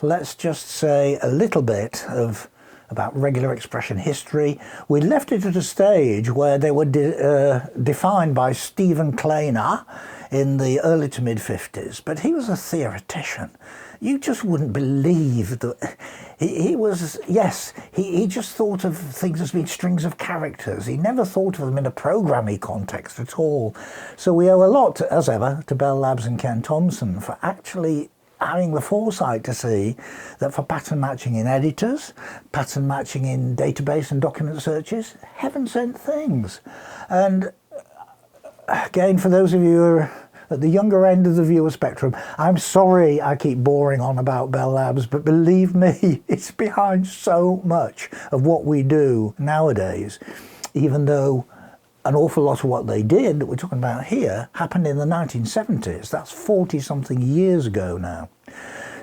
let's just say a little bit about regular expression history. We left it at a stage where they were defined by Stephen Kleiner in the early to mid-50s, but he was a theoretician. You just wouldn't believe that he was, yes, he just thought of things as being strings of characters. He never thought of them in a programming context at all. So we owe a lot, as ever, to Bell Labs and Ken Thompson for actually having the foresight to see that for pattern matching in editors, pattern matching in database and document searches, heaven sent things. And again, for those of you who are at the younger end of the viewer spectrum, I'm sorry I keep boring on about Bell Labs, but believe me, it's behind so much of what we do nowadays, even though an awful lot of what they did that we're talking about here happened in the 1970s. That's 40-something years ago now.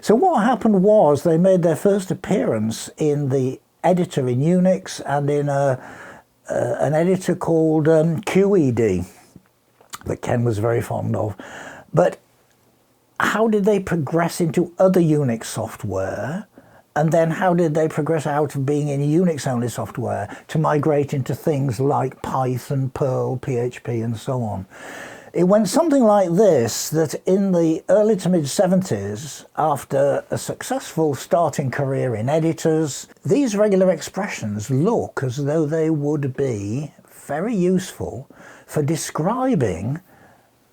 So what happened was they made their first appearance in the editor in Unix and in an editor called QED that Ken was very fond of. But how did they progress into other Unix software? And then how did they progress out of being in Unix-only software to migrate into things like Python, Perl, PHP, and so on? It went something like this, that in the early to mid-70s, after a successful starting career in editors, these regular expressions look as though they would be very useful for describing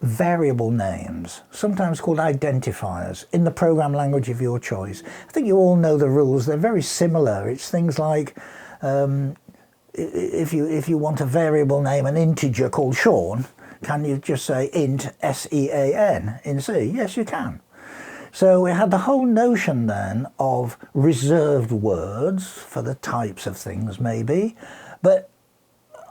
variable names, sometimes called identifiers, in the program language of your choice. I think you all know the rules. They're very similar. It's things like if you want a variable name, an integer called Sean, can you just say int S-E-A-N in C? Yes, you can. So we had the whole notion then of reserved words for the types of things maybe, but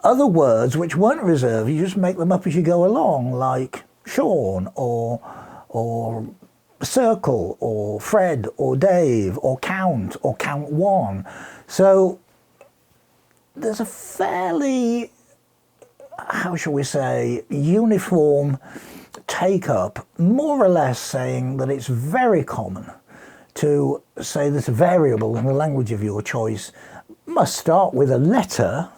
other words which weren't reserved, you just make them up as you go along, like Sean or circle or Fred or Dave or count one. So there's a fairly, how shall we say, uniform take-up, more or less saying that it's very common to say that a variable in the language of your choice must start with a letter,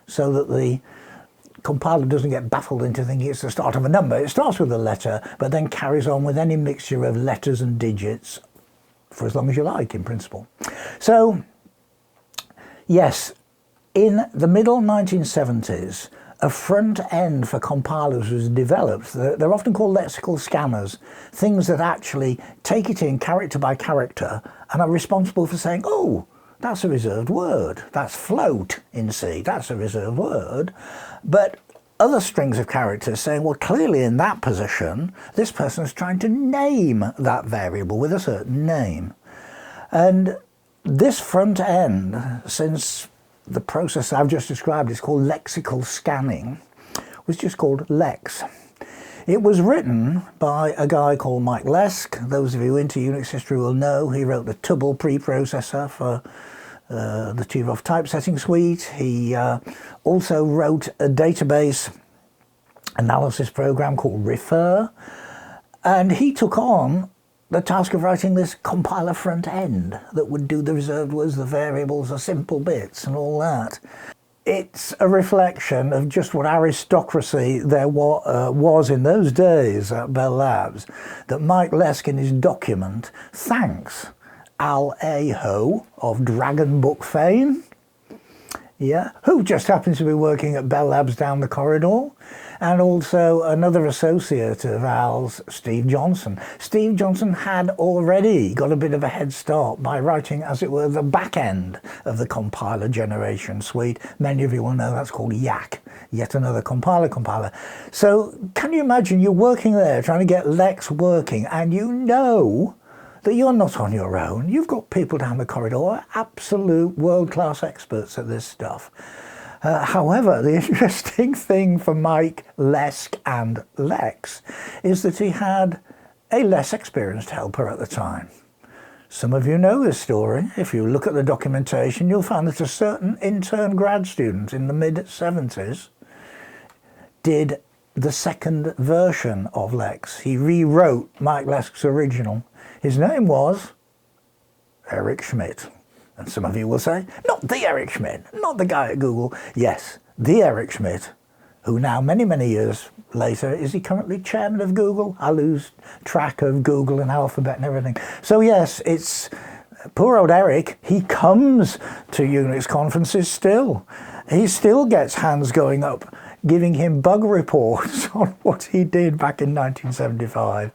so that the compiler doesn't get baffled into thinking it's the start of a number. It starts with a letter, but then carries on with any mixture of letters and digits for as long as you like, in principle. So, yes, in the middle 1970s, a front end for compilers was developed. They're often called lexical scanners, things that actually take it in character by character and are responsible for saying, oh, that's a reserved word. That's float in C. That's a reserved word. But other strings of characters saying, well, clearly in that position, this person is trying to name that variable with a certain name. And this front end, since the process I've just described is called lexical scanning, was just called Lex. It was written by a guy called Mike Lesk. Those of you into Unix history will know he wrote the Tubble preprocessor for the T-ROF typesetting suite. He also wrote a database analysis program called Refer, and he took on the task of writing this compiler front end that would do the reserved words, the variables, the simple bits and all that. It's a reflection of just what aristocracy there was in those days at Bell Labs, that Mike Lesk in his document thanks Al Aho of Dragon Book fame, who just happens to be working at Bell Labs down the corridor, and also another associate of Al's, Steve Johnson. Steve Johnson had already got a bit of a head start by writing, as it were, the back end of the compiler generation suite. Many of you will know that's called Yak, yet another compiler. So can you imagine you're working there trying to get Lex working, and you know that you're not on your own. You've got people down the corridor, absolute world-class experts at this stuff. However, the interesting thing for Mike Lesk and Lex is that he had a less experienced helper at the time. Some of you know this story. If you look at the documentation, you'll find that a certain intern grad student in the mid-70s did the second version of Lex. He rewrote Mike Lesk's original. His name was Eric Schmidt. And some of you will say, not the Eric Schmidt, not the guy at Google. Yes, the Eric Schmidt, who now many, many years later, is he currently chairman of Google? I lose track of Google and Alphabet and everything. So yes, it's poor old Eric. He comes to Unix conferences still. He still gets hands going up, giving him bug reports on what he did back in 1975.